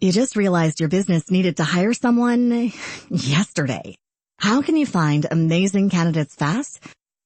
You just realized your business needed to hire someone yesterday. How can you find amazing candidates fast?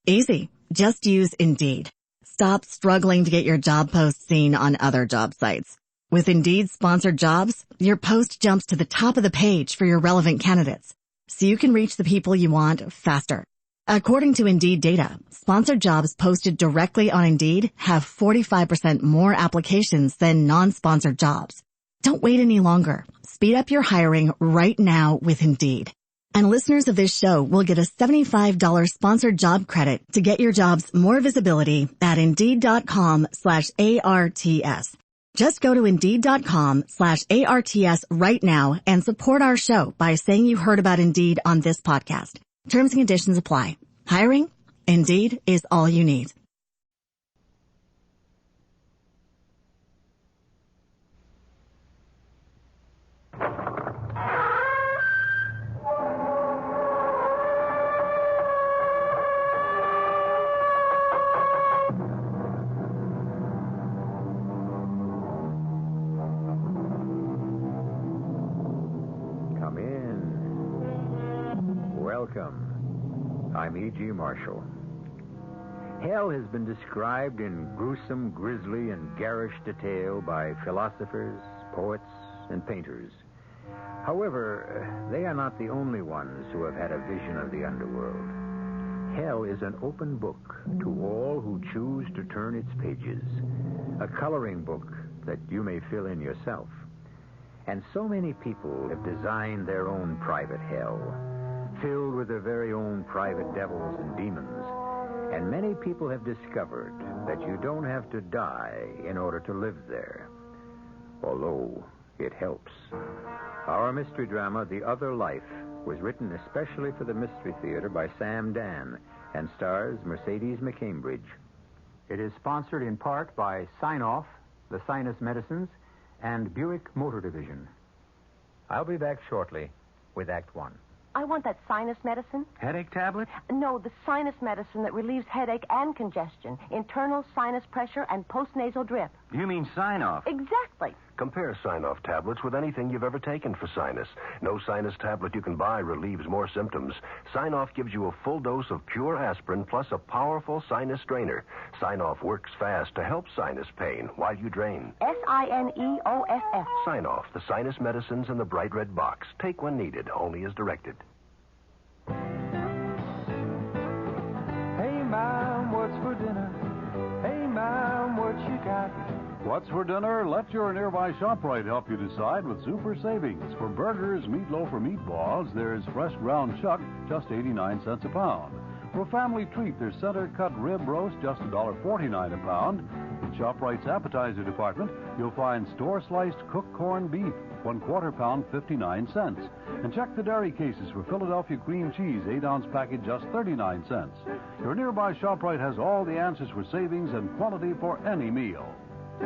Easy. Just use Indeed. Stop struggling to get your job post seen on other job sites. With Indeed sponsored jobs, your post jumps to the top of the page for your relevant candidates, so you can reach the people you want faster. According to Indeed data, sponsored jobs posted directly on Indeed have 45% more applications than non-sponsored jobs. Don't wait any longer. Speed up your hiring right now with Indeed. And listeners of this show will get a $75 sponsored job credit to get your jobs more visibility at Indeed.com/ARTS. Just go to Indeed.com/ARTS right now and support our show by saying you heard about Indeed on this podcast. Terms and conditions apply. Hiring? Indeed is all you need. Welcome. I'm E.G. Marshall. Hell has been described in gruesome, grisly, and garish detail by philosophers, poets, and painters. However, they are not the only ones who have had a vision of the underworld. Hell is an open book to all who choose to turn its pages, a coloring book that you may fill in yourself. And so many people have designed their own private hell, filled with their very own private devils and demons. And many people have discovered that you don't have to die in order to live there, although it helps. Our mystery drama, The Other Life, was written especially for the Mystery Theater by Sam Dan and stars Mercedes McCambridge. It is sponsored in part by Sign-Off, the Sinus Medicines, and Buick Motor Division. I'll be back shortly with Act One. I want that sinus medicine. Headache tablet? No, the sinus medicine that relieves headache and congestion, internal sinus pressure, and postnasal drip. You mean Sign-Off? Exactly. Compare Sign-Off tablets with anything you've ever taken for sinus. No sinus tablet you can buy relieves more symptoms. Sign-Off gives you a full dose of pure aspirin plus a powerful sinus drainer. Sign-Off works fast to help sinus pain while you drain. Sineoff. Sign-Off, the sinus medicines in the bright red box. Take when needed, only as directed. Hey, Mom, what's for dinner? Hey, Mom, what you got? What's for dinner? Let your nearby ShopRite help you decide with super savings. For burgers, meatloaf, or meatballs, there's fresh ground chuck, just 89 cents a pound. For a family treat, there's center-cut rib roast, just $1.49 a pound. In ShopRite's appetizer department, you'll find store-sliced cooked corned beef, 1/4 pound, 59 cents. And check the dairy cases for Philadelphia cream cheese, 8-ounce package, just 39 cents. Your nearby ShopRite has all the answers for savings and quality for any meal. She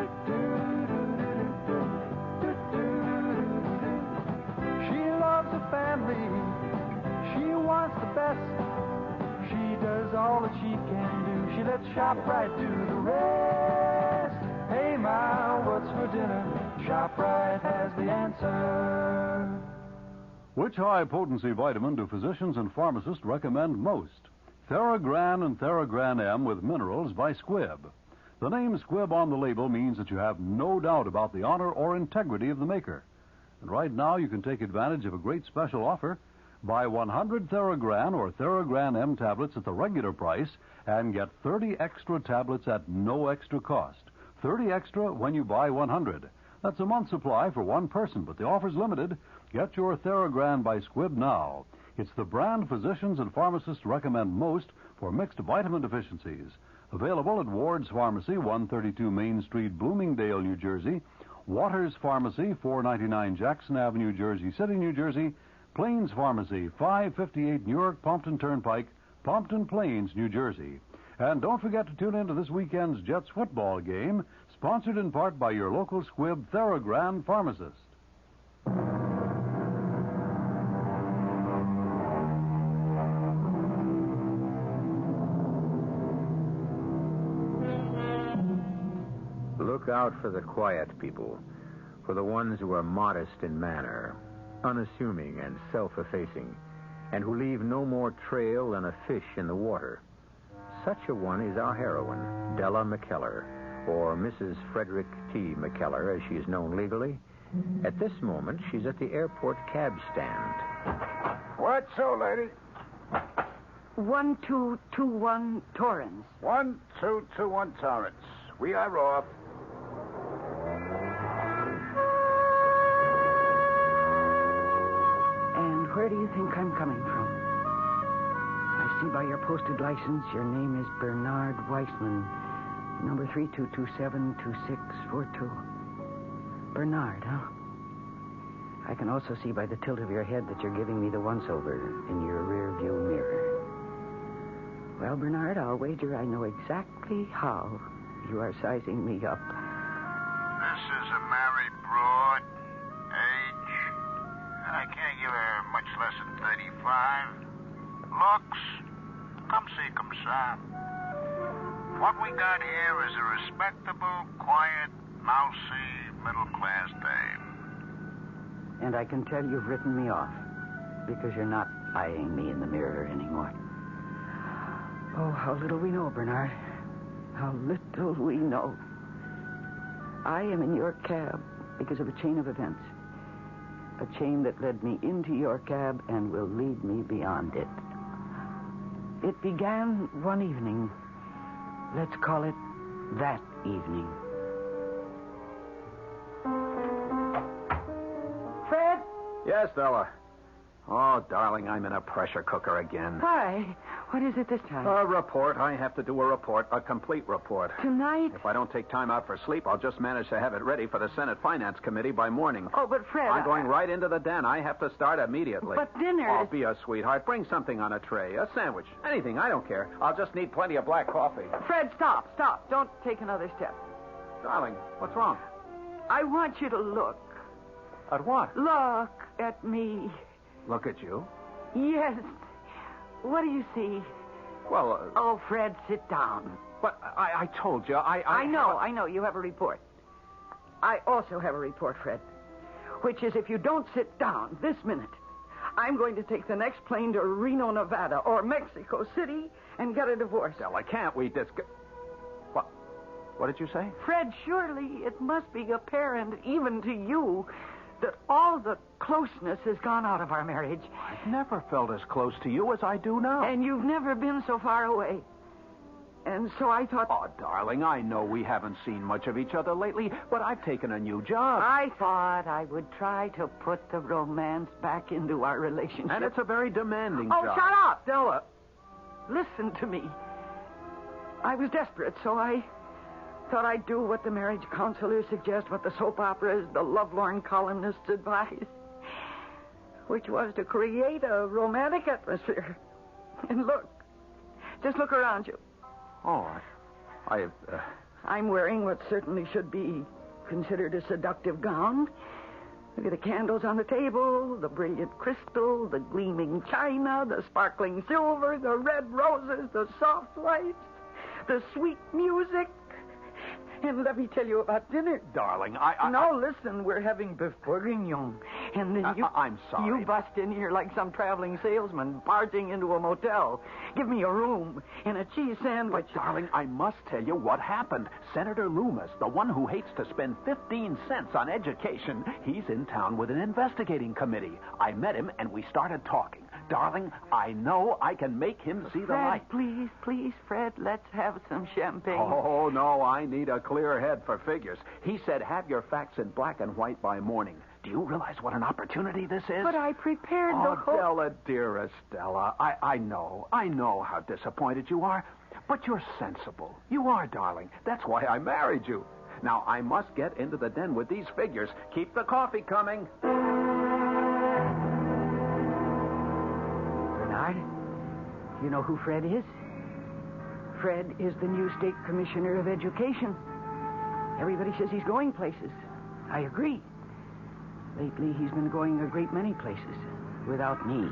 loves her family. She wants the best. She does all that she can do. She lets ShopRite do the rest. Hey, Ma, what's for dinner? ShopRite has the answer. Which high-potency vitamin do physicians and pharmacists recommend most? Theragran and Theragran M with minerals by Squibb. The name Squibb on the label means that you have no doubt about the honor or integrity of the maker. And right now you can take advantage of a great special offer. Buy 100 Theragran or Theragran M tablets at the regular price and get 30 extra tablets at no extra cost. 30 extra when you buy 100. That's a month's supply for one person, but the offer's limited. Get your Theragran by Squibb now. It's the brand physicians and pharmacists recommend most for mixed vitamin deficiencies. Available at Ward's Pharmacy, 132 Main Street, Bloomingdale, New Jersey. Waters Pharmacy, 499 Jackson Avenue, Jersey City, New Jersey. Plains Pharmacy, 558 Newark Pompton Turnpike, Pompton Plains, New Jersey. And don't forget to tune in to this weekend's Jets football game, sponsored in part by your local Squibb Theragran pharmacist. Look out for the quiet people for the ones who are modest in manner, unassuming and self-effacing, and who leave no more trail than a fish in the water. Such a one is our heroine, Della McKellar, or Mrs. Frederick T. McKellar, as she is known legally. At this moment, she's at the airport cab stand. What so, lady? 1221 Torrance. 1221 Torrance. We are off. And where do you think I'm coming from? I see by your posted license your name is Bernard Weissman, number 32272642. Bernard, huh? I can also see by the tilt of your head that you're giving me the once-over in your rear-view mirror. Well, Bernard, I'll wager I know exactly how you are sizing me up. This is a married broad. Age? I can't give her much less than 35. Looks? Come see, come sa. What we got here is a respectable, quiet, mousy, middle-class dame. And I can tell you've written me off because you're not eyeing me in the mirror anymore. Oh, how little we know, Bernard. How little we know. I am in your cab because of a chain of events. A chain that led me into your cab and will lead me beyond it. It began one evening. Let's call it that evening. Fred? Yes, Della. Oh, darling, I'm in a pressure cooker again. Hi. What is it this time? A report. I have to do a report, a complete report. Tonight? If I don't take time out for sleep, I'll just manage to have it ready for the Senate Finance Committee by morning. Oh, but Fred... I'm going right into the den. I have to start immediately. But dinner... Oh, be a sweetheart. Bring something on a tray. A sandwich. Anything. I don't care. I'll just need plenty of black coffee. Fred, stop. Don't take another step. Darling, what's wrong? I want you to look. At what? Look at me. Look at you? Yes. What do you see? Well, Oh, Fred, sit down. but I told you, I know. You have a report. I also have a report, Fred. Which is if you don't sit down this minute, I'm going to take the next plane to Reno, Nevada, or Mexico City and get a divorce. Stella, can't we discuss... What did you say? Fred, surely it must be apparent, even to you, that all the closeness has gone out of our marriage. I've never felt as close to you as I do now. And you've never been so far away. And so I thought... Oh, darling, I know we haven't seen much of each other lately, but I've taken a new job. I thought I would try to put the romance back into our relationship. And it's a very demanding Oh, job. shut up, Della. Listen to me. I was desperate, so I thought I'd do what the marriage counselors suggest, what the soap operas, the lovelorn columnists advise, which was to create a romantic atmosphere. And look, just look around you. Oh, I'm wearing what certainly should be considered a seductive gown. Look at the candles on the table, the brilliant crystal, the gleaming china, the sparkling silver, the red roses, the soft lights, the sweet music. And let me tell you about dinner. Darling, No, listen, we're having beef bourguignon. And then I'm sorry. You bust in here like some traveling salesman barging into a motel. Give me a room and a cheese sandwich. But, darling, I must tell you what happened. Senator Loomis, the one who hates to spend 15 cents on education, he's in town with an investigating committee. I met him, and we started talking. Darling, I know I can make him see the light. Fred, please, Fred, let's have some champagne. Oh, no, I need a clear head for figures. He said have your facts in black and white by morning. Do you realize what an opportunity this is? But I prepared the whole... Della, dearest Della, I know how disappointed you are, but you're sensible. You are, darling. That's why I married you. Now, I must get into the den with these figures. Keep the coffee coming. Bernard, you know who Fred is? Fred is the new state commissioner of education. Everybody says he's going places. I agree. Lately, he's been going a great many places without me.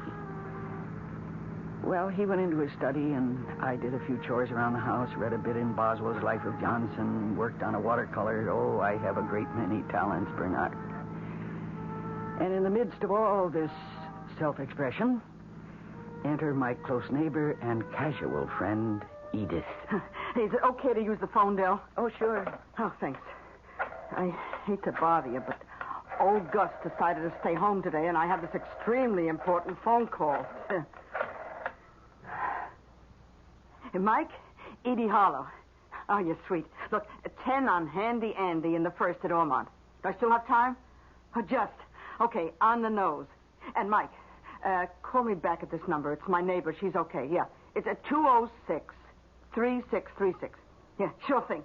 Well, he went into his study, and I did a few chores around the house, read a bit in Boswell's Life of Johnson, worked on a watercolor. Oh, I have a great many talents, Bernard. And in the midst of all this self-expression, enter my close neighbor and casual friend, Edith. Hey, is it okay to use the phone, Del? Oh, sure. Oh, thanks. I hate to bother you, but old Gus decided to stay home today, and I have this extremely important phone call. Hey, Mike, Edie Hollow. Oh, you're sweet. Look, 10 on Handy Andy in the first at Ormont. Do I still have time? Oh, just. Okay, on the nose. And Mike, call me back at this number. It's my neighbor. She's okay. Yeah. It's at 206-3636. Yeah, sure thing.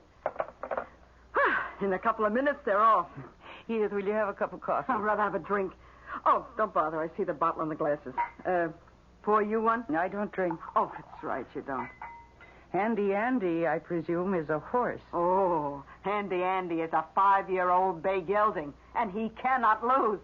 In a couple of minutes, they're off. Edith, will you have a cup of coffee? I'd rather have a drink. Oh, don't bother. I see the bottle and the glasses. Pour you one? I don't drink. Oh, that's right. You don't. Handy Andy, I presume, is a horse. Oh, Handy Andy is a 5-year-old bay gelding, and he cannot lose.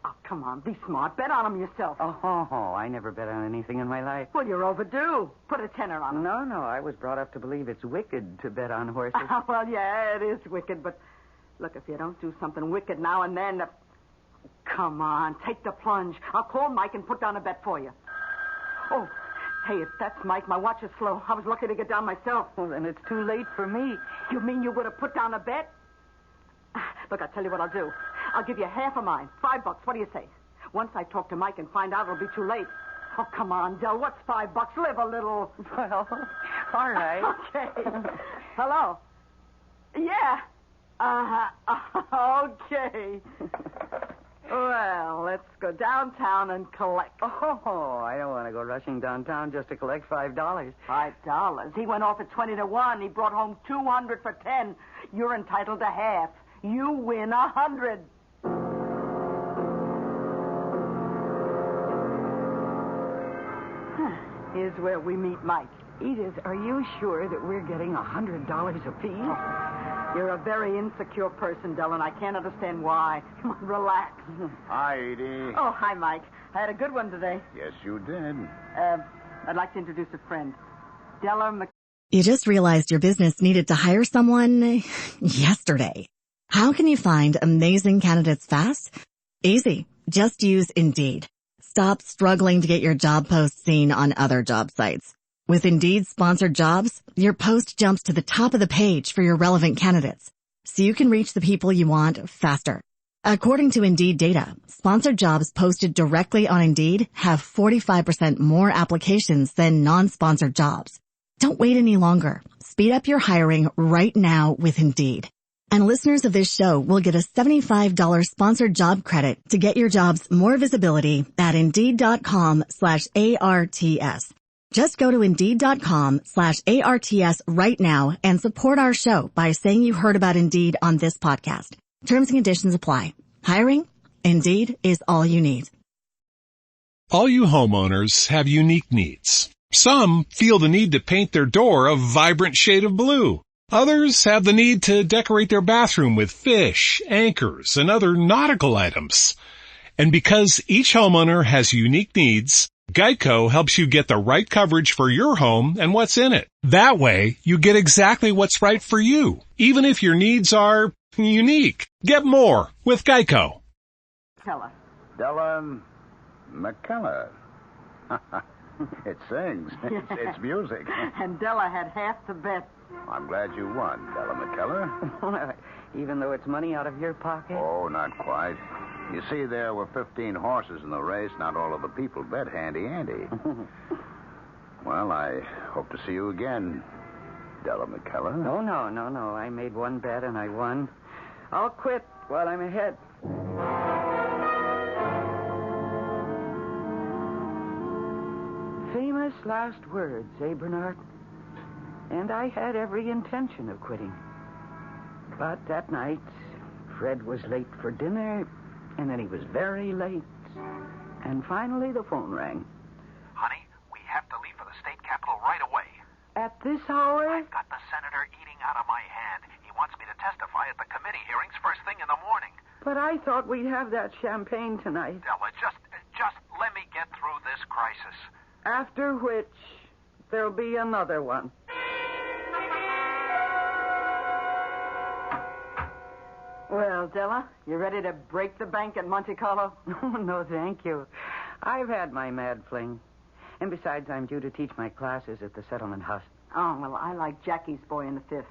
Oh, come on. Be smart. Bet on him yourself. Oh, I never bet on anything in my life. Well, you're overdue. Put a tenner on him. No, I was brought up to believe it's wicked to bet on horses. Well, yeah, it is wicked, but look, if you don't do something wicked now and then... Come on, take the plunge. I'll call Mike and put down a bet for you. Oh, hey, if that's Mike, my watch is slow. I was lucky to get down myself. Well, then it's too late for me. You mean you would have put down a bet? Look, I'll tell you what I'll do. I'll give you half of mine. $5. What do you say? Once I talk to Mike and find out, it'll be too late. Oh, come on, Del. What's $5? Live a little. Well, all right. Okay. Hello? Yeah. Okay. Well, let's go downtown and collect. Oh, I don't want to go rushing downtown just to collect $5. $5? He went off at 20-1. He brought home 200 for 10. You're entitled to half. You win 100. Here's where we meet Mike. Edith, are you sure that we're getting $100 apiece? You're a very insecure person, Dylan. I can't understand why. Relax. Hi, Edie. Oh, hi, Mike. I had a good one today. Yes, you did. I'd like to introduce a friend. Della You just realized your business needed to hire someone yesterday. How can you find amazing candidates fast? Easy. Just use Indeed. Stop struggling to get your job post seen on other job sites. With Indeed sponsored jobs, your post jumps to the top of the page for your relevant candidates, so you can reach the people you want faster. According to Indeed data, sponsored jobs posted directly on Indeed have 45% more applications than non-sponsored jobs. Don't wait any longer. Speed up your hiring right now with Indeed. And listeners of this show will get a $75 sponsored job credit to get your jobs more visibility at Indeed.com/ARTS. Just go to Indeed.com/ARTS right now and support our show by saying you heard about Indeed on this podcast. Terms and conditions apply. Hiring? Indeed is all you need. All you homeowners have unique needs. Some feel the need to paint their door a vibrant shade of blue. Others have the need to decorate their bathroom with fish, anchors, and other nautical items. And because each homeowner has unique needs, Geico helps you get the right coverage for your home and what's in it. That way, you get exactly what's right for you, even if your needs are unique. Get more with Geico. Della. Della McKellar. It sings. It's music. And Della had half the bet. I'm glad you won, Della McKellar. Even though it's money out of your pocket? Oh, not quite. You see, there were 15 horses in the race. Not all of the people bet Handy Andy. Well, I hope to see you again, Della McKellar. Oh, no. I made one bet and I won. I'll quit while I'm ahead. Famous last words, eh, Bernard? And I had every intention of quitting. But that night, Fred was late for dinner, and then he was very late. And finally, the phone rang. Honey, we have to leave for the state capitol right away. At this hour? I've got the senator eating out of my hand. He wants me to testify at the committee hearings first thing in the morning. But I thought we'd have that champagne tonight. Della, just let me get through this crisis. After which, there'll be another one. Well, Della, you ready to break the bank at Monte Carlo? No, thank you. I've had my mad fling. And besides, I'm due to teach my classes at the settlement house. Oh, well, I like Jackie's boy in the fifth.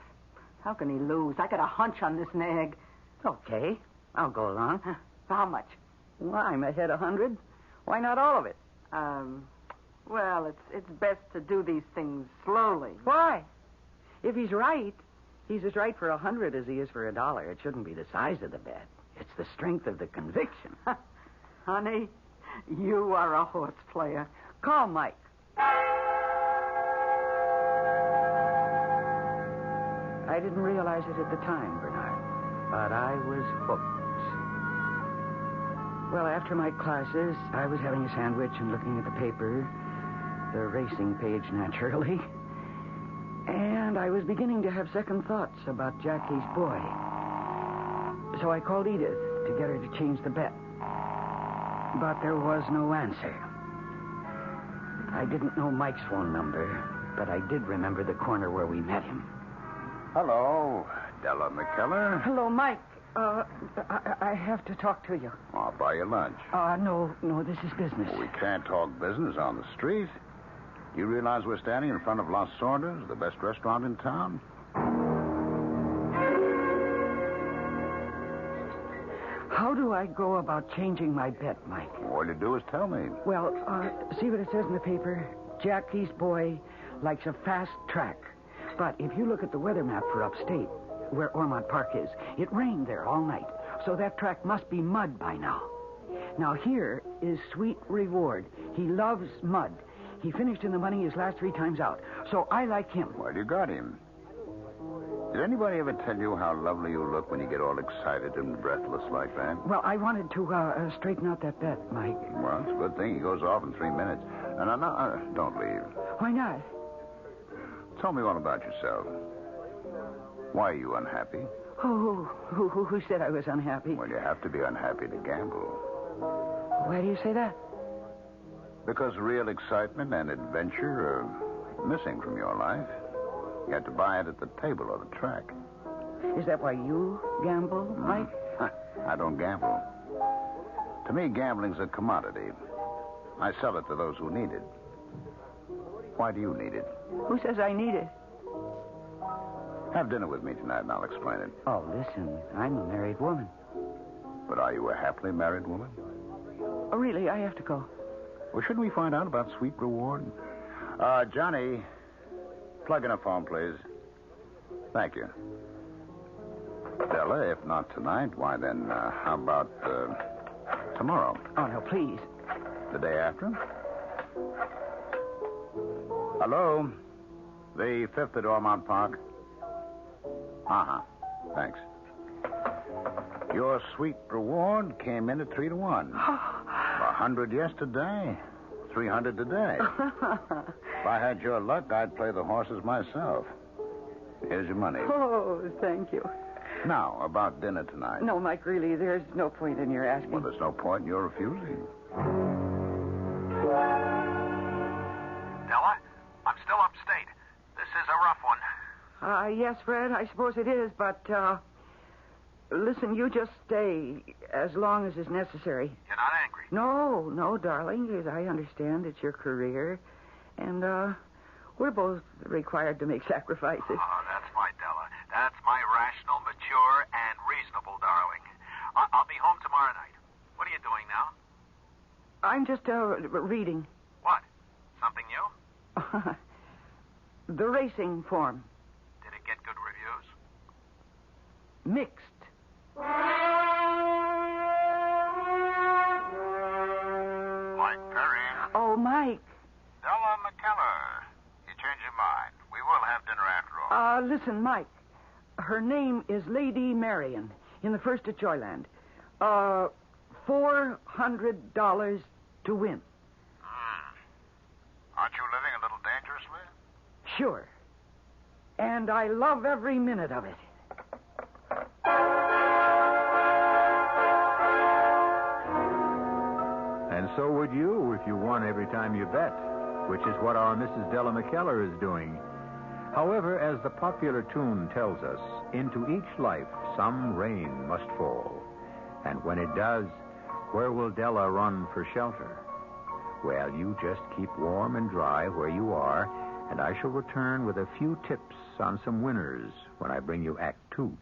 How can he lose? I got a hunch on this nag. Okay, I'll go along. For how much? Well, I'm ahead 100. Why not all of it? Well, it's best to do these things slowly. Why? If he's right, he's as right for 100 as he is for $1. It shouldn't be the size of the bet. It's the strength of the conviction. Honey, you are a horse player. Call Mike. I didn't realize it at the time, Bernard, but I was hooked. Well, after my classes, I was having a sandwich and looking at the paper, the racing page, naturally. And I was beginning to have second thoughts about Jackie's boy. So I called Edith to get her to change the bet. But there was no answer. I didn't know Mike's phone number, but I did remember the corner where we met him. Hello, Della McKellar. Hello, Mike. I have to talk to you. I'll buy you lunch. No, this is business. We can't talk business on the street. You realize we're standing in front of Las Sordas, the best restaurant in town? How do I go about changing my bet, Mike? All you do is tell me. Well, see what it says in the paper? Jackie's boy likes a fast track. But if you look at the weather map for upstate, where Ormond Park is, it rained there all night. So that track must be mud by now. Now, here is Sweet Reward. He loves mud. He finished in the money his last 3 times out. So I like him. Well, you got him. Did anybody ever tell you how lovely you look when you get all excited and breathless like that? Well, I wanted to straighten out that bet, Mike. Well, it's a good thing he goes off in 3 minutes. And no, don't leave. Why not? Tell me all about yourself. Why are you unhappy? Who said I was unhappy? Well, you have to be unhappy to gamble. Why do you say that? Because real excitement and adventure are missing from your life. You have to buy it at the table or the track. Is that why you gamble, Mike? I don't gamble. To me, gambling's a commodity. I sell it to those who need it. Why do you need it? Who says I need it? Have dinner with me tonight and I'll explain it. Oh, listen, I'm a married woman. But are you a happily married woman? Oh, really? I have to go. Well, shouldn't we find out about Sweet Reward? Johnny, plug in a phone, please. Thank you. Della, if not tonight, why then, how about tomorrow? Oh, no, please. The day after? Hello? The 5th at Ormond Park? Uh-huh. Thanks. Your Sweet Reward came in at 3-1. 100 yesterday. 300 today. If I had your luck, I'd play the horses myself. Here's your money. Oh, thank you. Now, about dinner tonight. No, Mike, really, there's no point in your asking. Well, there's no point in your refusing. Della, I'm still upstate. This is a rough one. Yes, Fred, I suppose it is, but, listen, you just stay as long as is necessary. You're not angry? No, darling, as I understand, it's your career, and, we're both required to make sacrifices. Oh, that's my Della. That's my rational, mature, and reasonable darling. I'll be home tomorrow night. What are you doing now? I'm just, reading. What? Something new? The racing form. Did it get good reviews? Mixed. Mike Perry. Oh, Mike. Della McKellar. You change your mind. We will have dinner after all. Listen, Mike. Her name is Lady Marion in the first at Joyland. $400 to win. Aren't you living a little dangerously? Sure. And I love every minute of it. And so would you if you won every time you bet. which is what our Mrs. Della McKellar is doing. However, as the popular tune tells us, into each life some rain must fall. And when it does, where will Della run for shelter? Well, you just keep warm and dry where you are, and I shall return with a few tips on some winners when I bring you Act 2.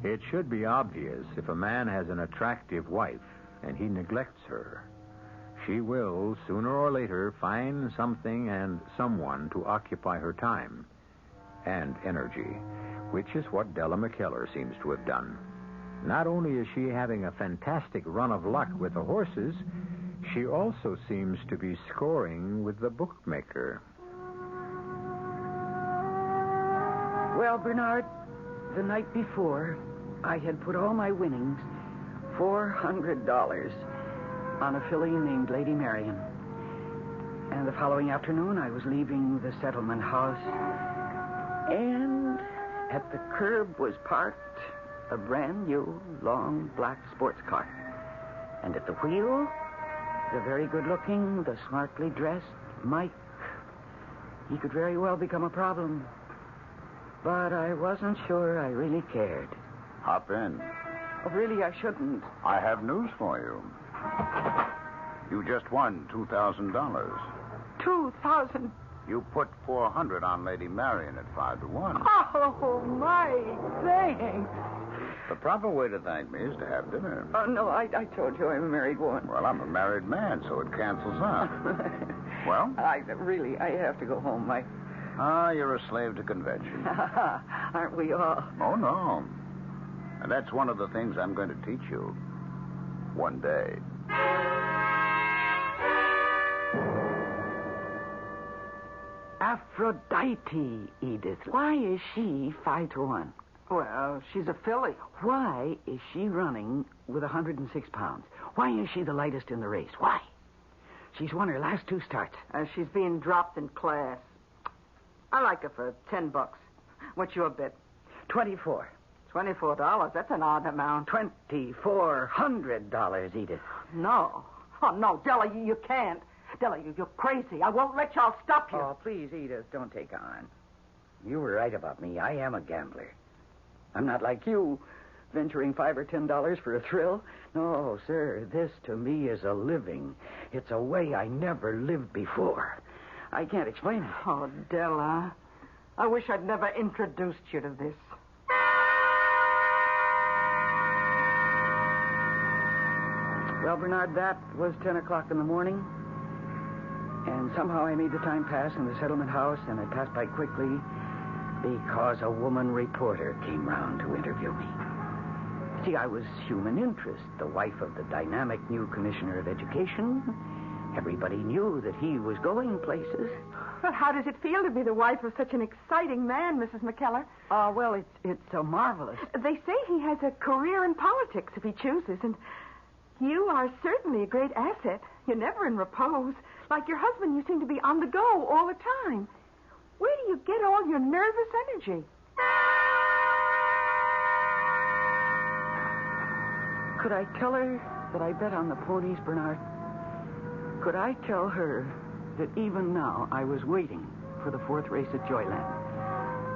It should be obvious if a man has an attractive wife and he neglects her. She will, sooner or later, find something and someone to occupy her time and energy, which is what Della McKellar seems to have done. Not only is she having a fantastic run of luck with the horses, she also seems to be scoring with the bookmaker. Well, Bernard, the night before, I had put all my winnings, $400, on a filly named Lady Marion. And the following afternoon, I was leaving the settlement house, and at the curb was parked a brand new, long, black sports car. And at the wheel, the very good-looking, the smartly dressed Mike. He could very well become a problem. But I wasn't sure I really cared. Hop in. Oh, really, I shouldn't. I have news for you. You just won $2,000. 2,000. You put 400 on Lady Marion at 5-1. Oh, Mike, thanks. The proper way to thank me is to have dinner. Oh, no, I told you I'm a married woman. Well, I'm a married man, so it cancels out. Well? I have to go home, Mike. Ah, you're a slave to convention. Aren't we all? Oh, no. And that's one of the things I'm going to teach you. One day. Aphrodite, Edith. Why is she 5-1? Well, she's a filly. Why is she running with 106 pounds? Why is she the lightest in the race? Why? She's won her last 2 starts. She's being dropped in class. I like her for $10. What's your bid? 24. $24? That's an odd amount. $2,400, Edith. No. Oh, no, Della, you can't. Della, you're crazy. I won't let y'all stop you. Oh, please, Edith, don't take on. You were right about me. I am a gambler. I'm not like you, venturing $5 or $10 for a thrill. No, sir, this to me is a living. It's a way I never lived before. I can't explain it. Oh, Della, I wish I'd never introduced you to this. Well, Bernard, that was 10 o'clock in the morning. And somehow I made the time pass in the settlement house, and it passed by quickly because a woman reporter came round to interview me. See, I was human interest, the wife of the dynamic new commissioner of education. Everybody knew that he was going places. Well, how does it feel to be the wife of such an exciting man, Mrs. McKellar? Well, it's so marvelous. They say he has a career in politics if he chooses, and you are certainly a great asset. You're never in repose. Like your husband, you seem to be on the go all the time. Where do you get all your nervous energy? Could I tell her that I bet on the ponies, Bernard? Could I tell her that even now I was waiting for the 4th race at Joyland,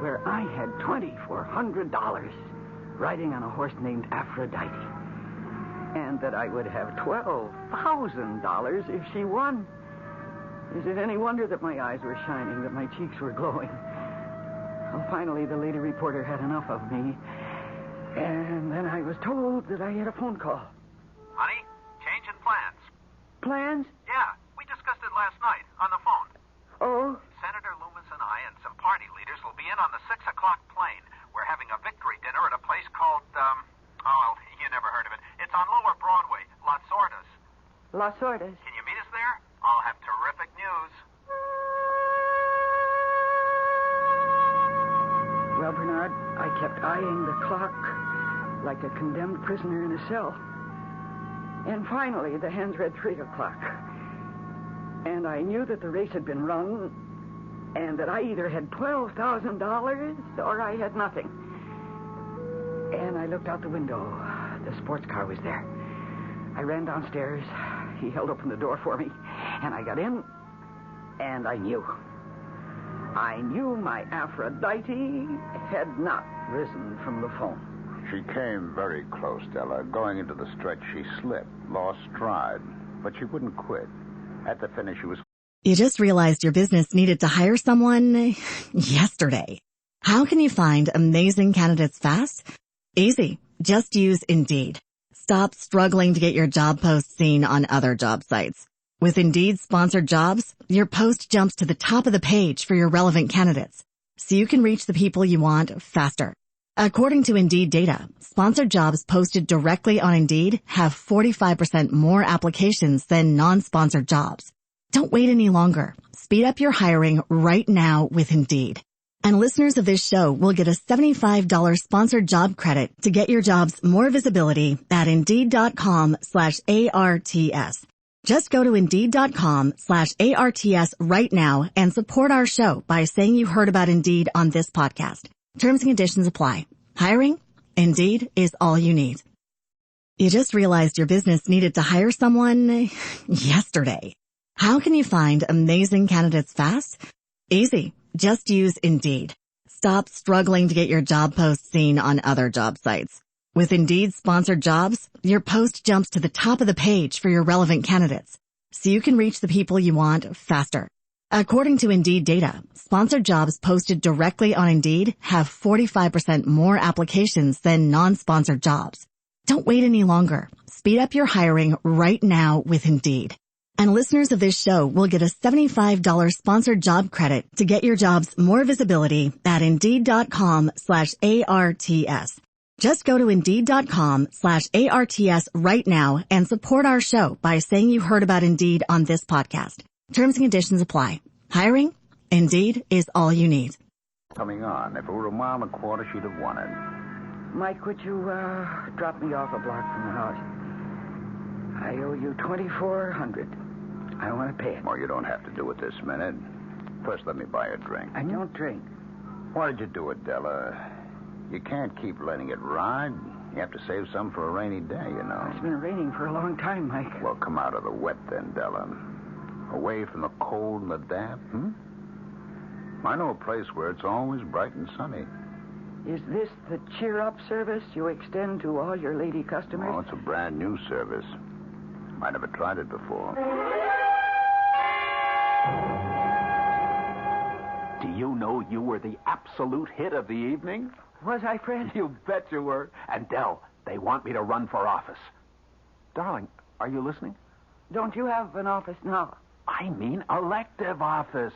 where I had $2,400 riding on a horse named Aphrodite, and that I would have $12,000 if she won? Is it any wonder that my eyes were shining, that my cheeks were glowing? Well, finally, the lady reporter had enough of me, and then I was told that I had a phone call. Honey, change in plans. Plans? Yeah, we discussed it last night on the phone. Oh? Senator Loomis and I and some party leaders will be in on the 6 o'clock plane. We're having a victory dinner at a place called, you never heard of it. It's on Lower Broadway, Las Ordas. Las Ordas? Can you meet us there? I'll have terrific news. Well, Bernard, I kept eyeing the clock like a condemned prisoner in a cell. And finally, the hands read 3 o'clock. And I knew that the race had been run, and that I either had $12,000 or I had nothing. And I looked out the window. The sports car was there. I ran downstairs. He held open the door for me. And I got in. And I knew. I knew my Aphrodite had not risen from the phone. She came very close, Della. Going into the stretch, she slipped, lost stride, but she wouldn't quit. At the finish, she was... You just realized your business needed to hire someone yesterday. How can you find amazing candidates fast? Easy. Just use Indeed. Stop struggling to get your job post seen on other job sites. With Indeed sponsored jobs, your post jumps to the top of the page for your relevant candidates, so you can reach the people you want faster. According to Indeed data, sponsored jobs posted directly on Indeed have 45% more applications than non-sponsored jobs. Don't wait any longer. Speed up your hiring right now with Indeed. And listeners of this show will get a $75 sponsored job credit to get your jobs more visibility at Indeed.com/ARTS. Just go to Indeed.com/ARTS right now and support our show by saying you heard about Indeed on this podcast. Terms and conditions apply. Hiring? Indeed is all you need. You just realized your business needed to hire someone yesterday. How can you find amazing candidates fast? Easy. Just use Indeed. Stop struggling to get your job post seen on other job sites. With Indeed sponsored jobs, your post jumps to the top of the page for your relevant candidates, so you can reach the people you want faster. According to Indeed data, sponsored jobs posted directly on Indeed have 45% more applications than non-sponsored jobs. Don't wait any longer. Speed up your hiring right now with Indeed. And listeners of this show will get a $75 sponsored job credit to get your jobs more visibility at Indeed.com/ARTS. Just go to Indeed.com/ARTS right now and support our show by saying you heard about Indeed on this podcast. Terms and conditions apply. Hiring? Indeed is all you need. Coming on. If it were a mile and a quarter, she'd have won it. Mike, would you drop me off a block from the house? I owe you $2,400. I want to pay it. Well, you don't have to do it this minute. First, let me buy a drink. I don't drink. Why did you do it, Della? You can't keep letting it ride. You have to save some for a rainy day, you know. It's been raining for a long time, Mike. Well, come out of the wet then, Della. Away from the cold and the damp, I know a place where it's always bright and sunny. Is this the cheer-up service you extend to all your lady customers? Oh, it's a brand new service. I never tried it before. Do you know you were the absolute hit of the evening? Was I, Fred? You bet you were. And, Del, they want me to run for office. Darling, are you listening? Don't you have an office now? I mean elective office.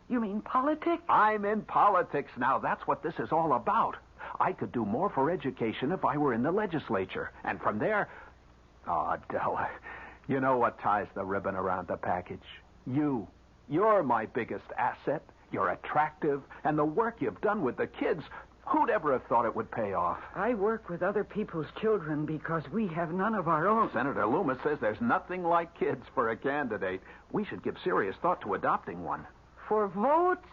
You mean politics? I'm in politics now. That's what this is all about. I could do more for education if I were in the legislature. And from there... Oh, Della, you know what ties the ribbon around the package? You. You're my biggest asset. You're attractive. And the work you've done with the kids, who'd ever have thought it would pay off? I work with other people's children because we have none of our own. Senator Loomis says there's nothing like kids for a candidate. We should give serious thought to adopting one. For votes?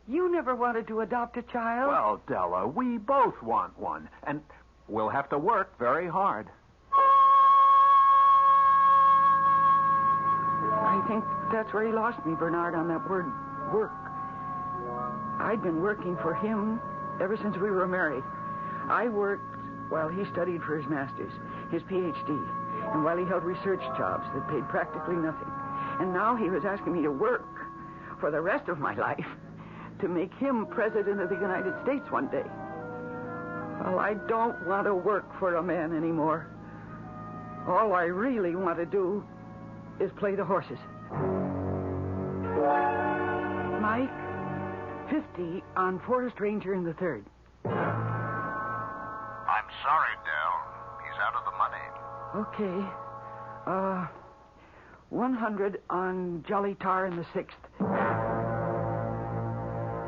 You never wanted to adopt a child? Well, Della, we both want one. And we'll have to work very hard. I think that's where he lost me, Bernard, on that word, work. I'd been working for him ever since we were married. I worked while he studied for his master's, his Ph.D., and while he held research jobs that paid practically nothing. And now he was asking me to work for the rest of my life to make him president of the United States one day. Well, I don't want to work for a man anymore. All I really want to do is play the horses. Mike, 50 on Forest Ranger in the third. I'm sorry, Del. He's out of the money. Okay. 100 on Jolly Tar in the sixth.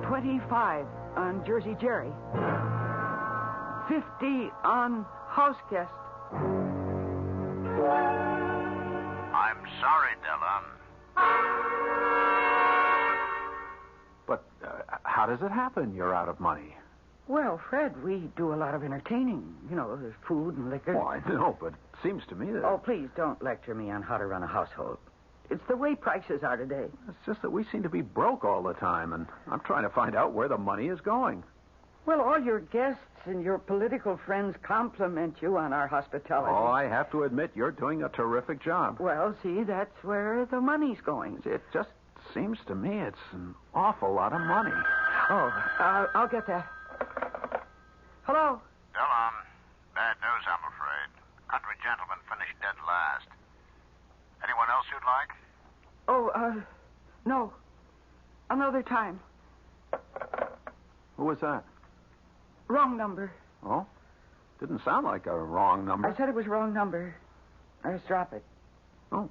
25 on Jersey Jerry. 50 on House Guest. I'm sorry, Della. But how does it happen you're out of money? Well, Fred, we do a lot of entertaining. You know, there's food and liquor. Oh, I know, but it seems to me that... Oh, please don't lecture me on how to run a household. It's the way prices are today. It's just that we seem to be broke all the time, and I'm trying to find out where the money is going. Well, all your guests and your political friends compliment you on our hospitality. Oh, I have to admit, you're doing a terrific job. Well, see, that's where the money's going. It just seems to me it's an awful lot of money. Oh, I'll get that. Hello? Dillon, bad news, I'm afraid. Country gentleman finished dead last. Anyone else you'd like? Oh, no. Another time. Who was that? Wrong number. Oh? Didn't sound like a wrong number. I said it was wrong number. I just drop it. Oh.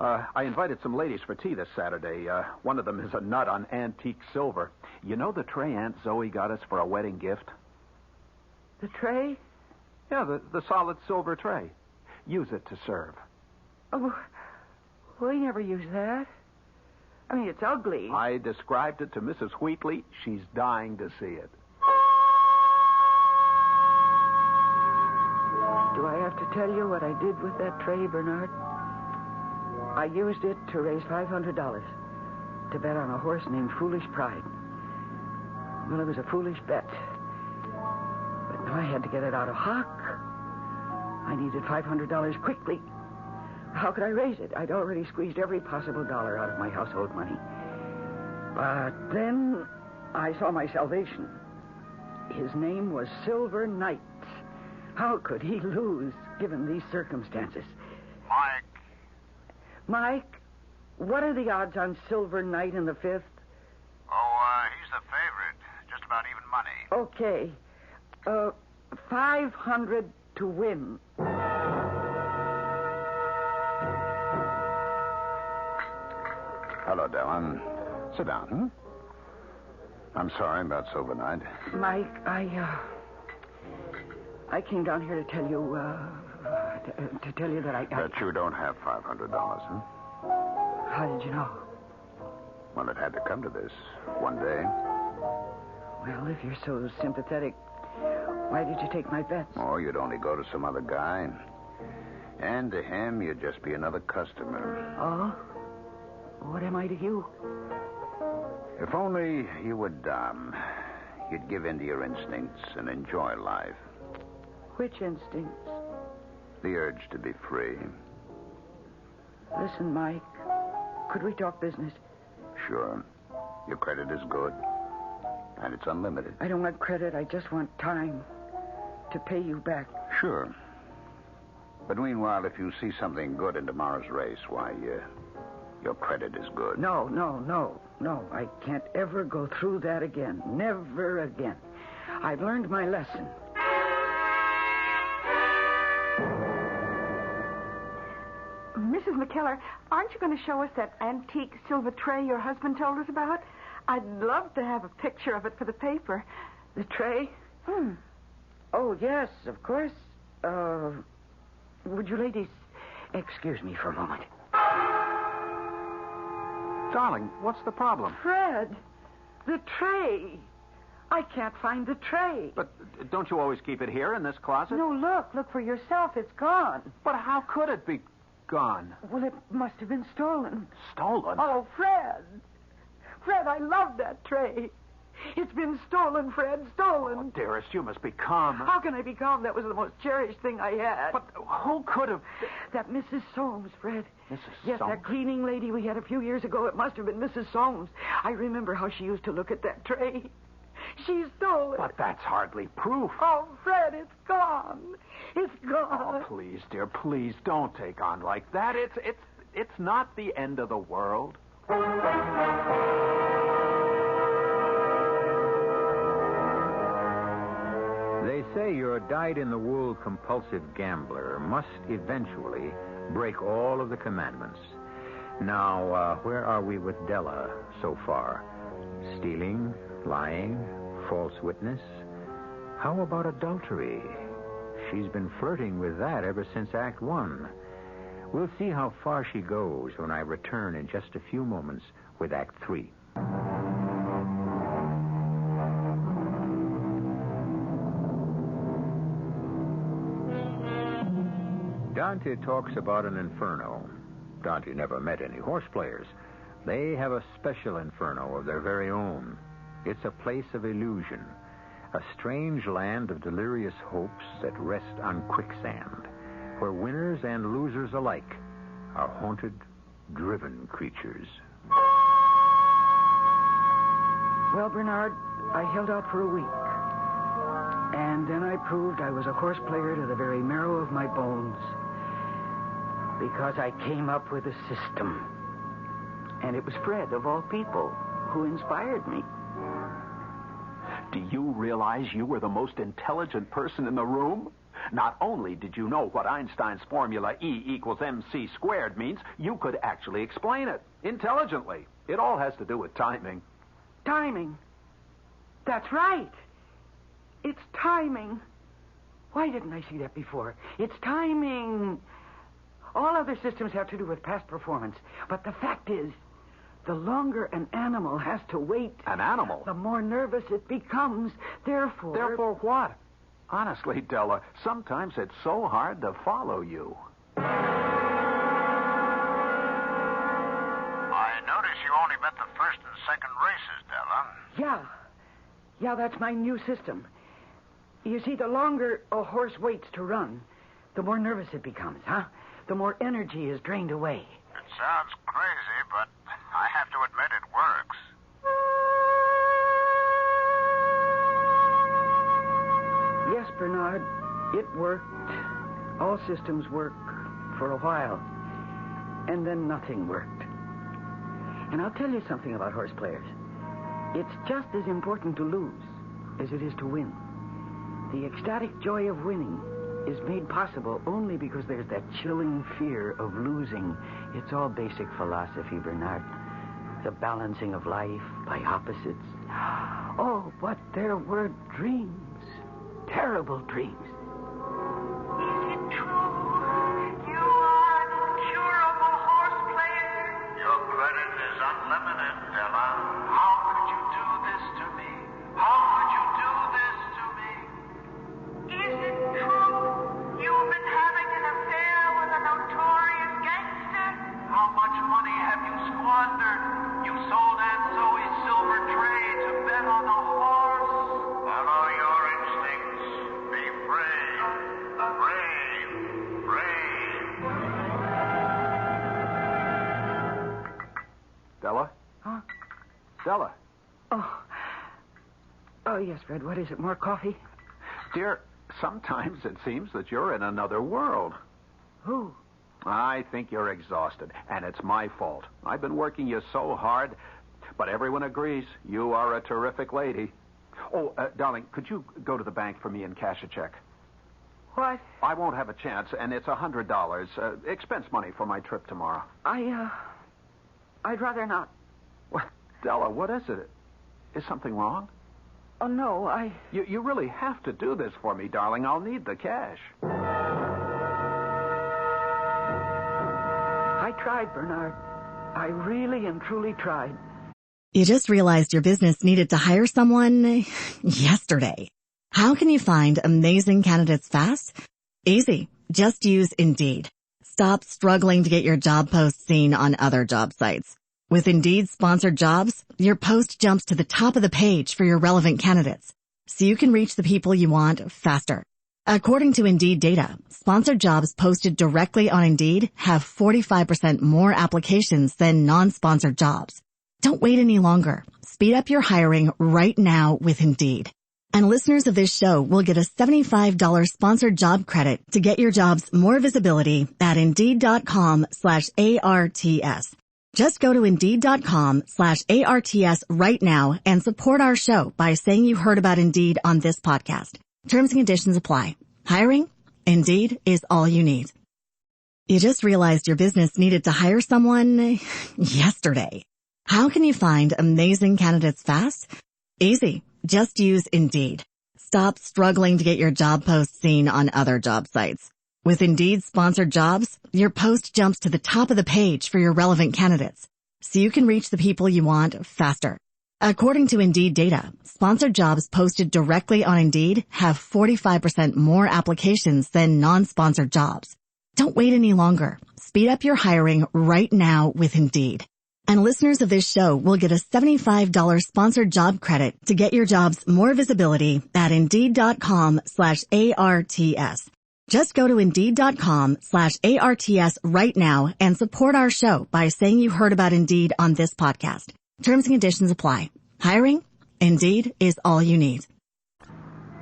I invited some ladies for tea this Saturday. One of them is a nut on antique silver. You know the tray Aunt Zoe got us for a wedding gift? The tray? Yeah, the solid silver tray. Use it to serve. Oh, we never use that. I mean, it's ugly. I described it to Mrs. Wheatley. She's dying to see it. Do I have to tell you what I did with that tray, Bernard? I used it to raise $500 to bet on a horse named Foolish Pride. Well, it was a foolish bet. But now I had to get it out of hock. I needed $500 quickly. How could I raise it? I'd already squeezed every possible dollar out of my household money. But then I saw my salvation. His name was Silver Knight. How could he lose, given these circumstances? Mike, what are the odds on Silver Knight in the fifth? Oh, he's the favorite. Just about even money. Okay. 500 to win. Hello, Dillon. Sit down, I'm sorry about Silver Knight. Mike, I came down here to tell you, that I... That you don't have $500, huh? How did you know? Well, it had to come to this one day. Well, if you're so sympathetic, why did you take my bets? Oh, you'd only go to some other guy. And to him, you'd just be another customer. Oh? What am I to you? If only you would, you'd give in to your instincts and enjoy life. Which instincts? The urge to be free. Listen, Mike, could we talk business? Sure. Your credit is good. And it's unlimited. I don't want credit. I just want time to pay you back. Sure. But meanwhile, if you see something good in tomorrow's race, why, your credit is good. No. I can't ever go through that again. Never again. I've learned my lesson. Mrs. McKellar, aren't you going to show us that antique silver tray your husband told us about? I'd love to have a picture of it for the paper. The tray? Oh, yes, of course. Would you ladies excuse me for a moment? Darling, what's the problem? Fred, the tray. I can't find the tray. But don't you always keep it here in this closet? No, look for yourself. It's gone. But how could it be gone? Well, it must have been stolen. Stolen? Oh, Fred, I love that tray. It's been stolen, Fred, stolen. Oh, dearest, you must be calm. How can I be calm? That was the most cherished thing I had. But who could have... That Mrs. Soames, Fred. Mrs. Yes, Soames? that cleaning lady we had a few years ago. It must have been Mrs. Soames. I remember how she used to look at that tray. She stole it. But that's hardly proof. Oh, Fred, it's gone. It's gone. Oh, please, dear, please, don't take on like that. It's not the end of the world. They say your dyed-in-the-wool compulsive gambler must eventually break all of the commandments. Now, where are we with Della so far? Stealing, lying, false witness? How about adultery? She's been flirting with that ever since Act 1. We'll see how far she goes when I return in just a few moments with Act 3. Dante talks about an inferno. Dante never met any horse players. They have a special inferno of their very own. It's a place of illusion, a strange land of delirious hopes that rest on quicksand, where winners and losers alike are haunted, driven creatures. Well, Bernard, I held out for a week. And then I proved I was a horse player to the very marrow of my bones. Because I came up with a system. And it was Fred, of all people, who inspired me. Do you realize you were the most intelligent person in the room? Not only did you know what Einstein's formula E equals mc squared means, you could actually explain it intelligently. It all has to do with timing. Timing. That's right. It's timing. Why didn't I see that before? It's timing. All other systems have to do with past performance. But the fact is, the longer an animal has to wait... An animal? The more nervous it becomes. Therefore... Therefore what? Honestly, Della, sometimes it's so hard to follow you. I notice you only bet the first and second races, Della. Yeah, that's my new system. You see, the longer a horse waits to run, the more nervous it becomes, huh? The more energy is drained away. It sounds crazy, but I have to admit it works. Yes, Bernard, it worked. All systems work for a while. And then nothing worked. And I'll tell you something about horse players. It's just as important to lose as it is to win. The ecstatic joy of winning is made possible only because there's that chilling fear of losing. It's all basic philosophy, Bernard. The balancing of life by opposites. Oh, but there were dreams. Terrible dreams. Is it true? You are an incurable horse player? Your credit is unlimited, Della. How could you do this to me? How could you do this to me? Is it true? You've been having an affair with a notorious gangster? How much money have you squandered? You sold Aunt Zoe's silver tray to bet on a horse? Follow your instincts. Be brave. Brave. Brave. Della? Huh? Della? Oh, yes, Fred. What is it? More coffee? Dear, sometimes it seems that you're in another world. Who? I think you're exhausted, and it's my fault. I've been working you so hard, but everyone agrees you are a terrific lady. Oh, darling, could you go to the bank for me and cash a check? What? I won't have a chance, and it's $100. Expense money for my trip tomorrow. I'd rather not. What? Della, what is it? Is something wrong? Oh, no, You really have to do this for me, darling. I'll need the cash. I tried, Bernard. I really and truly tried. You just realized your business needed to hire someone yesterday. How can you find amazing candidates fast? Easy. Just use Indeed. Stop struggling to get your job post seen on other job sites. With Indeed sponsored jobs, your post jumps to the top of the page for your relevant candidates, so you can reach the people you want faster. According to Indeed data, sponsored jobs posted directly on Indeed have 45% more applications than non-sponsored jobs. Don't wait any longer. Speed up your hiring right now with Indeed. And listeners of this show will get a $75 sponsored job credit to get your jobs more visibility at Indeed.com/ARTS. Just go to Indeed.com/ARTS right now and support our show by saying you heard about Indeed on this podcast. Terms and conditions apply. Hiring? Indeed is all you need. You just realized your business needed to hire someone yesterday. How can you find amazing candidates fast? Easy. Just use Indeed. Stop struggling to get your job post seen on other job sites. With Indeed sponsored jobs, your post jumps to the top of the page for your relevant candidates, so you can reach the people you want faster. According to Indeed data, sponsored jobs posted directly on Indeed have 45% more applications than non-sponsored jobs. Don't wait any longer. Speed up your hiring right now with Indeed. And listeners of this show will get a $75 sponsored job credit to get your jobs more visibility at Indeed.com/ARTS. Just go to Indeed.com/ARTS right now and support our show by saying you heard about Indeed on this podcast. Terms and conditions apply. Hiring? Indeed is all you need.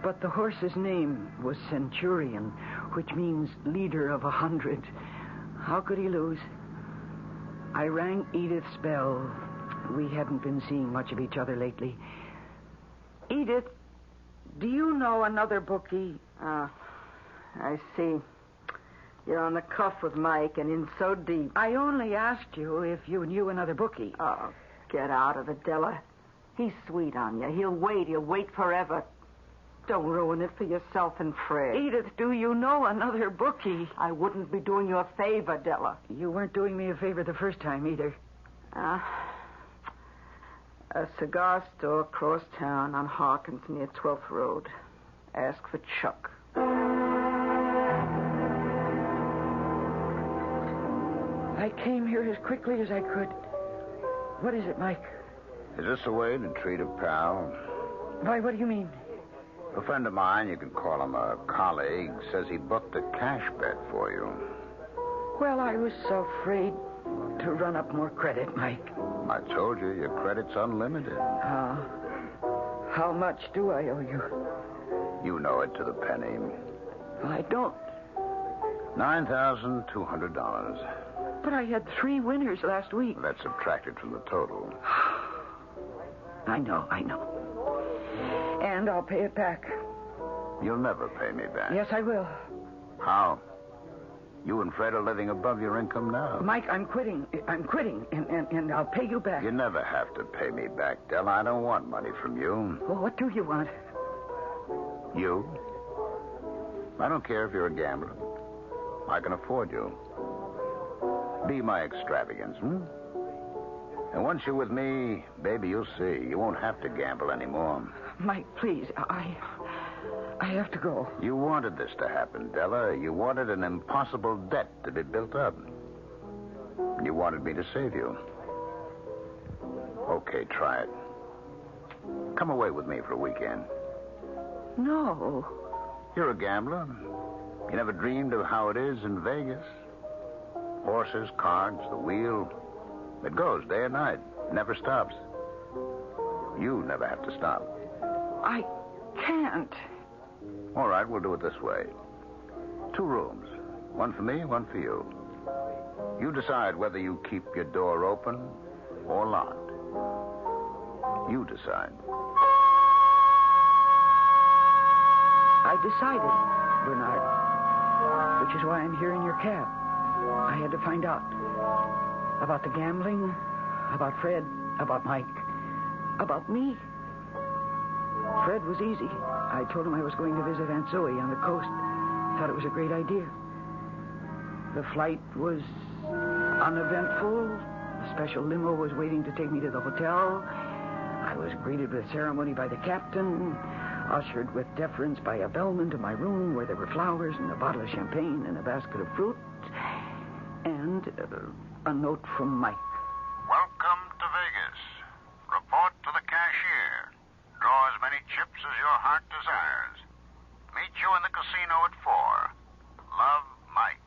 But the horse's name was Centurion, which means leader of 100. How could he lose? I rang Edith's bell. We hadn't been seeing much of each other lately. Edith, do you know another bookie? I see. You're on the cuff with Mike and in so deep. I only asked you if you knew another bookie. Oh, get out of it, Della. He's sweet on you. He'll wait forever. Don't ruin it for yourself and Fred. Edith, do you know another bookie? I wouldn't be doing you a favor, Della. You weren't doing me a favor the first time either. A cigar store across town on Hawkins near 12th Road. Ask for Chuck. I came here as quickly as I could. What is it, Mike? Is this the way to treat a pal? Why, what do you mean? A friend of mine, you can call him a colleague, says he booked a cash bet for you. Well, I was so afraid to run up more credit, Mike. I told you, your credit's unlimited. How much do I owe you? You know it to the penny. I don't. $9,200. But I had 3 winners last week. That's subtracted from the total. I know. And I'll pay it back. You'll never pay me back. Yes, I will. How? You and Fred are living above your income now. Mike, I'm quitting, and I'll pay you back. You never have to pay me back, Della. I don't want money from you. Well, what do you want? You? I don't care if you're a gambler. I can afford you. Be my extravagance, And once you're with me, baby, you'll see. You won't have to gamble anymore. Mike, please, I have to go. You wanted this to happen, Della. You wanted an impossible debt to be built up. You wanted me to save you. Okay, try it. Come away with me for a weekend. No. You're a gambler. You never dreamed of how it is in Vegas. Horses, cards, the wheel. It goes day and night. It never stops. You never have to stop. I can't. All right, we'll do it this way. 2 rooms. One for me, one for you. You decide whether you keep your door open or locked. You decide. I decided, Bernard. Which is why I'm here in your cab. I had to find out. About the gambling, about Fred, about Mike, about me. Fred was easy. I told him I was going to visit Aunt Zoe on the coast. Thought it was a great idea. The flight was uneventful. A special limo was waiting to take me to the hotel. I was greeted with ceremony by the captain, ushered with deference by a bellman to my room where there were flowers and a bottle of champagne and a basket of fruit. And a note from Mike. Welcome to Vegas. Report to the cashier. Draw as many chips as your heart desires. Meet you in the casino at 4. Love, Mike.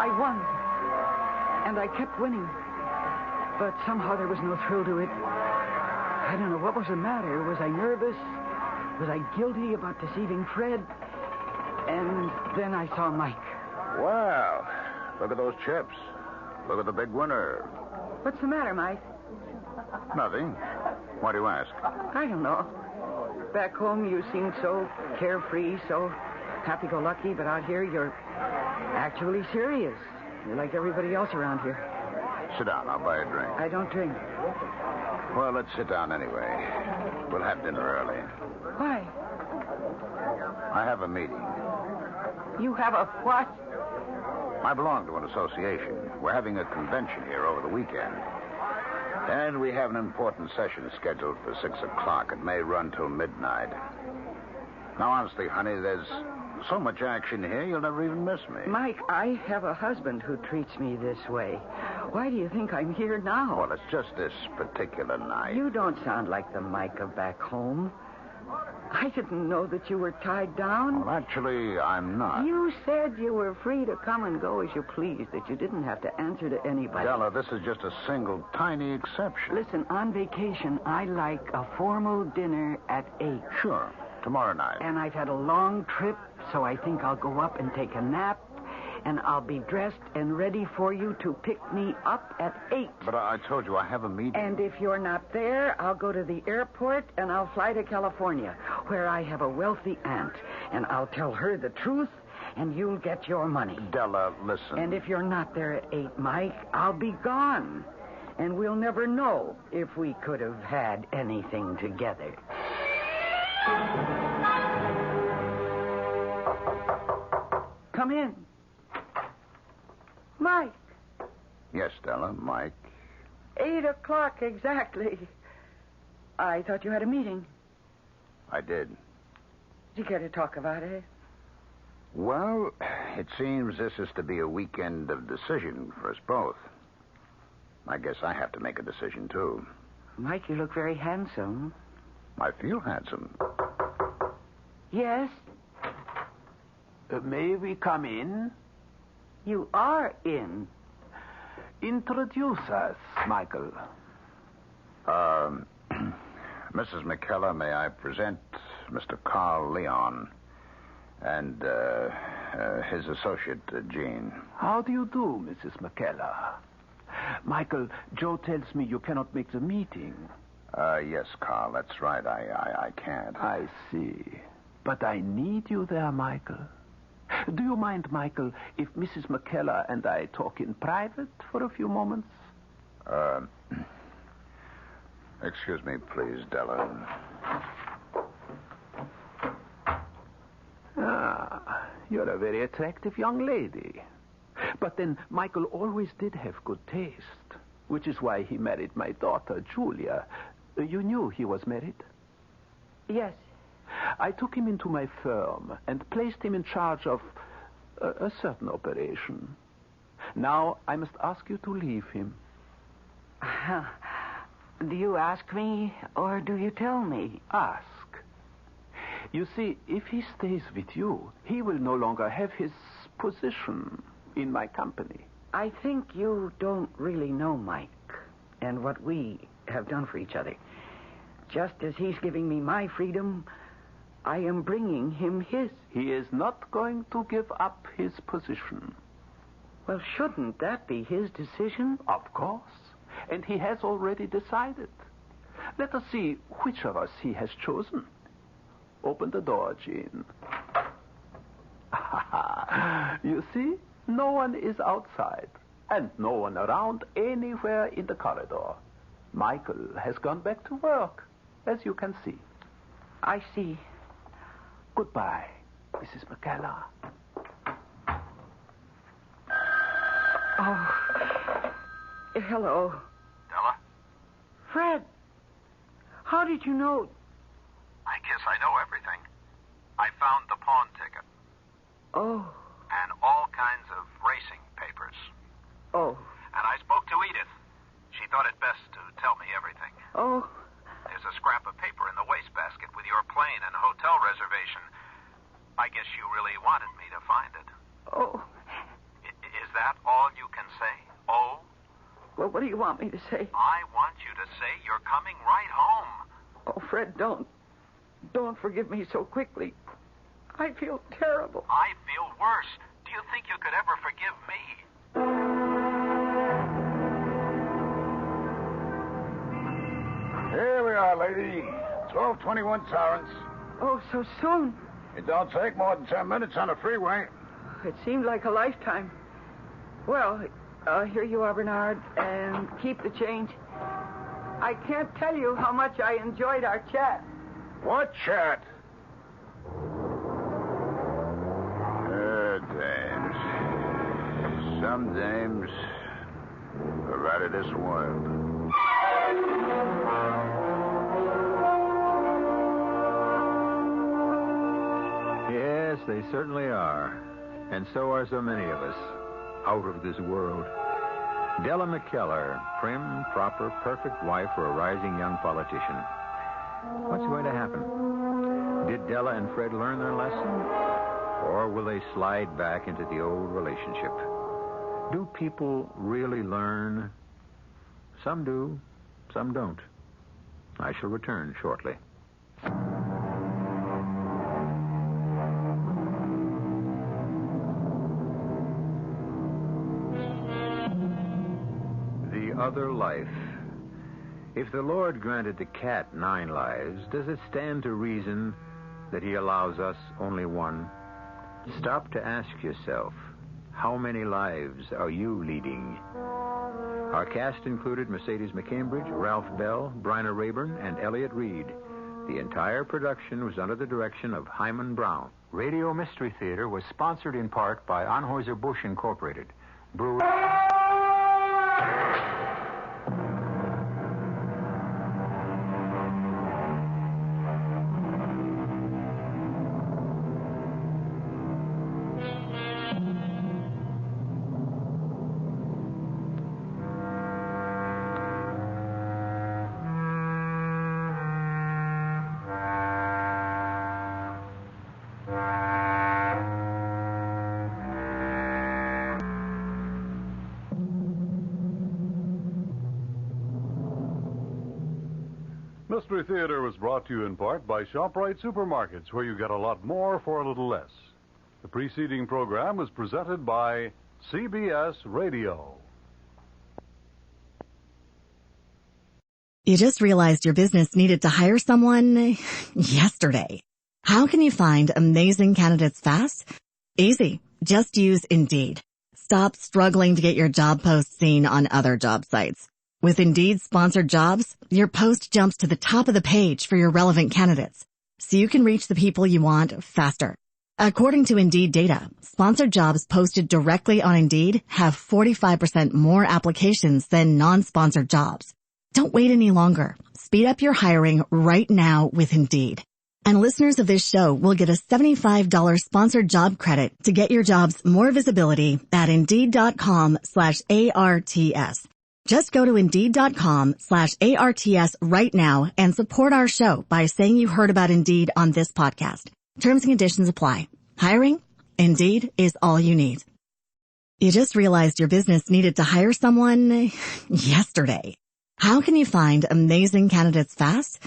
I won. And I kept winning. But somehow there was no thrill to it. I don't know what was the matter. Was I nervous? Was I guilty about deceiving Fred? And then I saw Mike. Well, look at those chips. Look at the big winner. What's the matter, Mike? Nothing. Why do you ask? I don't know. Back home, you seemed so carefree, so happy-go-lucky, but out here, you're actually serious. You're like everybody else around here. Sit down. I'll buy a drink. I don't drink. Well, let's sit down anyway. We'll have dinner early. Why? I have a meeting. You have a what? I belong to an association. We're having a convention here over the weekend. And we have an important session scheduled for 6 o'clock. It may run till midnight. Now, honestly, honey, there's So much action here, you'll never even miss me. Mike, I have a husband who treats me this way. Why do you think I'm here now? Well, it's just this particular night. You don't sound like the Micah back home. I didn't know that you were tied down. Well, actually, I'm not. You said you were free to come and go as you pleased, that you didn't have to answer to anybody. Della, this is just a single, tiny exception. Listen, on vacation, I like a formal dinner at 8. Sure, tomorrow night. And I've had a long trip, so I think I'll go up and take a nap, and I'll be dressed and ready for you to pick me up at 8. But I told you I have a meeting. And if you're not there, I'll go to the airport and I'll fly to California, where I have a wealthy aunt. And I'll tell her the truth, and you'll get your money. Della, listen. And if you're not there at 8, Mike, I'll be gone. And we'll never know if we could have had anything together. Come in. Mike. Yes, Della, Mike. 8 o'clock exactly. I thought you had a meeting. I did. Did you care to talk about it? Well, it seems this is to be a weekend of decision for us both. I guess I have to make a decision, too. Mike, you look very handsome. I feel handsome. Yes? May we come in? You are in. Introduce us, Michael. Mrs. McKellar, may I present Mr. Carl Leon and his associate, Jean. How do you do, Mrs. McKellar? Michael, Joe tells me you cannot make the meeting. Yes, Carl, that's right. I can't. I see. But I need you there, Michael. Do you mind, Michael, if Mrs. McKellar and I talk in private for a few moments? Excuse me, please, Della. You're a very attractive young lady. But then Michael always did have good taste, which is why he married my daughter, Julia. You knew he was married? Yes. I took him into my firm and placed him in charge of a certain operation. Now I must ask you to leave him. Do you ask me or do you tell me? Ask. You see, if he stays with you, he will no longer have his position in my company. I think you don't really know Mike and what we have done for each other. Just as he's giving me my freedom, I am bringing him his. He is not going to give up his position. Well, shouldn't that be his decision? Of course. And he has already decided. Let us see which of us he has chosen. Open the door, Jean. You see, no one is outside, and no one around anywhere in the corridor. Michael has gone back to work, as you can see. I see. Goodbye, Mrs. McKellar. Oh, hello. Della? Fred, how did you know? I guess I know everything. I found the pawn ticket. Oh. And all kinds of racing papers. Oh. And I spoke to Edith. She thought it best to tell me everything. Oh. There's a scrap of paper in the wastebasket with your plane and hotel reservation. I guess you really wanted me to find it. Oh. Is that all you can say? Oh? Well, what do you want me to say? I want you to say you're coming right home. Oh, Fred, don't forgive me so quickly. I feel terrible. I feel worse. Do you think you could ever forgive me? Here we are, lady. 1221 Torrance. Oh, so soon. It don't take more than 10 minutes on the freeway. It seemed like a lifetime. Well, here you are, Bernard, and keep the change. I can't tell you how much I enjoyed our chat. What chat? Dames. Some dames are right of this world. Yes, they certainly are. And so are so many of us, out of this world. Della McKellar, prim, proper, perfect wife for a rising young politician. What's going to happen? Did Della and Fred learn their lesson? Or will they slide back into the old relationship? Do people really learn? Some do, some don't. I shall return shortly. The other life. If the Lord granted the cat 9 lives, does it stand to reason that he allows us only one? Stop to ask yourself, how many lives are you leading? Our cast included Mercedes McCambridge, Ralph Bell, Bryna Rayburn, and Elliott Reed. The entire production was under the direction of Hyman Brown. Radio Mystery Theater was sponsored in part by Anheuser-Busch Incorporated. Brewer... Mystery Theater was brought to you in part by ShopRite Supermarkets, where you get a lot more for a little less. The preceding program was presented by CBS Radio. You just realized your business needed to hire someone yesterday. How can you find amazing candidates fast? Easy. Just use Indeed. Stop struggling to get your job post seen on other job sites. With Indeed sponsored jobs, your post jumps to the top of the page for your relevant candidates, so you can reach the people you want faster. According to Indeed data, sponsored jobs posted directly on Indeed have 45% more applications than non-sponsored jobs. Don't wait any longer. Speed up your hiring right now with Indeed. And listeners of this show will get a $75 sponsored job credit to get your jobs more visibility at Indeed.com/ARTS. Just go to Indeed.com/ARTS right now and support our show by saying you heard about Indeed on this podcast. Terms and conditions apply. Hiring? Indeed is all you need. You just realized your business needed to hire someone yesterday. How can you find amazing candidates fast?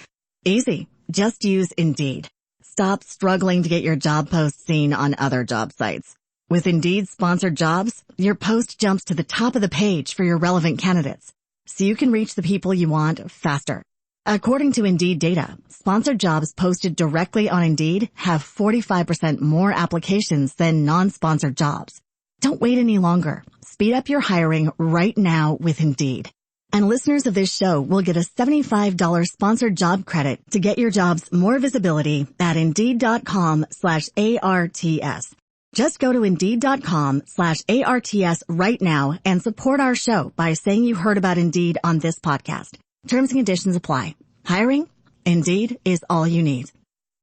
Easy. Just use Indeed. Stop struggling to get your job post seen on other job sites. With Indeed sponsored jobs, your post jumps to the top of the page for your relevant candidates, so you can reach the people you want faster. According to Indeed data, sponsored jobs posted directly on Indeed have 45% more applications than non-sponsored jobs. Don't wait any longer. Speed up your hiring right now with Indeed. And listeners of this show will get a $75 sponsored job credit to get your jobs more visibility at Indeed.com/ARTS. Just go to Indeed.com/ARTS right now and support our show by saying you heard about Indeed on this podcast. Terms and conditions apply. Hiring? Indeed is all you need.